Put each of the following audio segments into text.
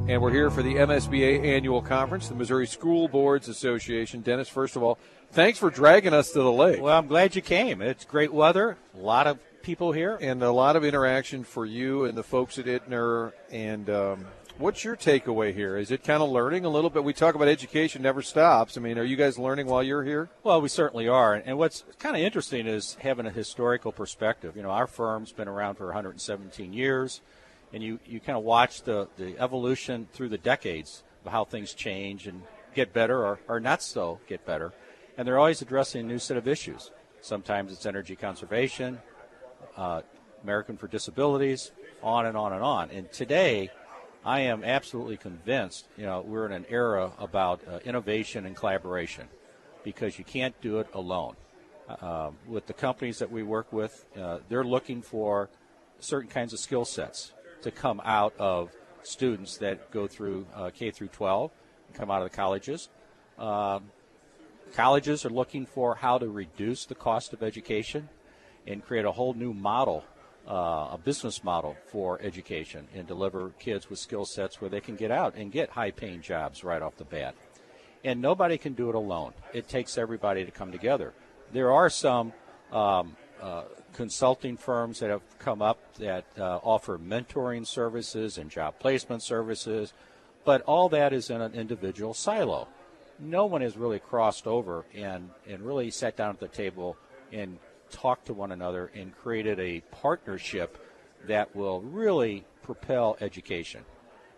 And we're here for the MSBA annual conference, the Missouri School Boards Association. Dennis, first of all, thanks for dragging us to the lake. Well, I'm glad you came. It's great weather, a lot of people here. And a lot of interaction for you and the folks at Ittner. And what's your takeaway here? Is it kind of learning a little bit? We talk about education never stops. I mean, are you guys learning while you're here? Well, we certainly are. And what's kind of interesting is having a historical perspective. You know, our firm's been around for 117 years, and you kind of watch the evolution through the decades of how things change and get better or not so get better. And they're always addressing a new set of issues. Sometimes it's energy conservation, American for Disabilities, on and on and on. And today, I am absolutely convinced, you know, we're in an era about innovation and collaboration because you can't do it alone. With the companies that we work with, they're looking for certain kinds of skill sets to come out of students that go through K through 12, come out of the colleges. Colleges are looking for how to reduce the cost of education and create a whole new model, a business model for education and deliver kids with skill sets where they can get out and get high-paying jobs right off the bat. And nobody can do it alone. It takes everybody to come together. There are some consulting firms that have come up that offer mentoring services and job placement services, but all that is in an individual silo. No one has really crossed over and really sat down at the table and talked to one another and created a partnership that will really propel education.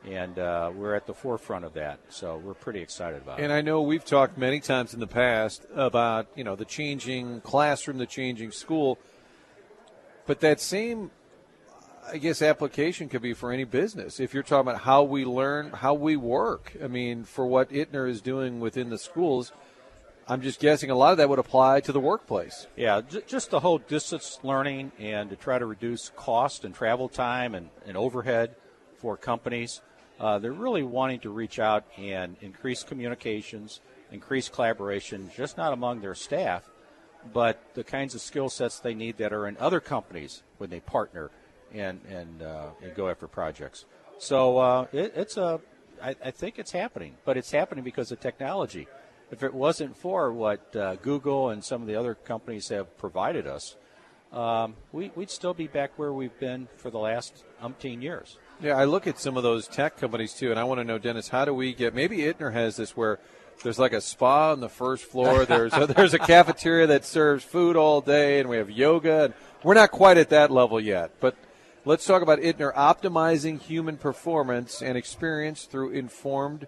And we're at the forefront of that, so we're pretty excited about it. And I know we've talked many times in the past about, you know, the changing classroom, the changing school, but that same, I guess, application could be for any business. If you're talking about how we learn, how we work, I mean, for what Ittner is doing within the schools, I'm just guessing a lot of that would apply to the workplace. Yeah, just the whole distance learning and to try to reduce cost and travel time and overhead for companies. They're really wanting to reach out and increase communications, increase collaboration, just not among their staff, but the kinds of skill sets they need that are in other companies when they partner and go after projects. So I think it's happening, but it's happening because of technology. If it wasn't for what Google and some of the other companies have provided us, we'd still be back where we've been for the last umpteen years. Yeah, I look at some of those tech companies, too, and I want to know, Dennis, how do we get – maybe Ittner has this where there's like a spa on the first floor. There's a cafeteria that serves food all day, and we have yoga. And we're not quite at that level yet, but let's talk about Ittner optimizing human performance and experience through informed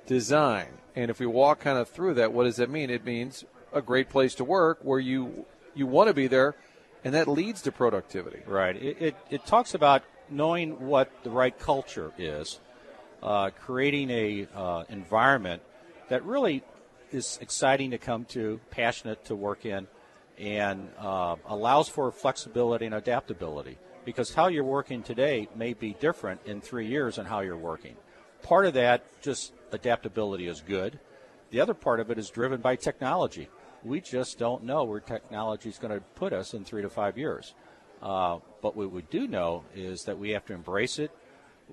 design. And if we walk kind of through that, what does that mean? It means a great place to work where you want to be there, and that leads to productivity. Right. It talks about knowing what the right culture is, creating a environment that really is exciting to come to, passionate to work in, and allows for flexibility and adaptability. Because how you're working today may be different in 3 years than how you're working. Part of that, just adaptability, is good. The other part of it is driven by technology. We just don't know where technology is going to put us in 3 to 5 years. But what we do know is that we have to embrace it.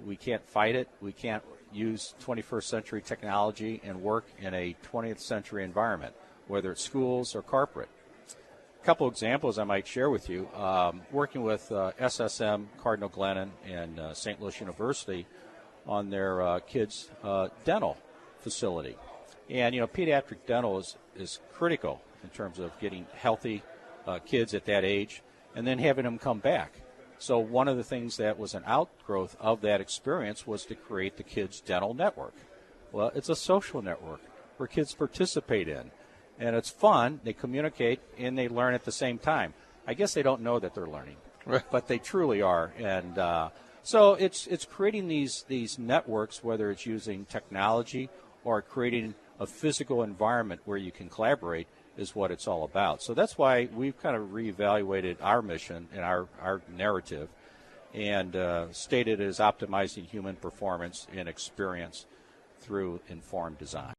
We can't fight it. We can't use 21st century technology and work in a 20th century environment, whether it's schools or corporate. A couple examples I might share with you. Working with SSM, Cardinal Glennon, and St. Louis University on their kids' dental facility. And, you know, pediatric dental is critical in terms of getting healthy kids at that age and then having them come back. So one of the things that was an outgrowth of that experience was to create the Kids Dental Network. Well, it's a social network where kids participate in. And it's fun, they communicate, and they learn at the same time. I guess they don't know that they're learning, but they truly are. And so it's creating these networks, whether it's using technology or creating a physical environment where you can collaborate, is what it's all about. So that's why we've kind of reevaluated our mission and our narrative and stated it as optimizing human performance and experience through informed design.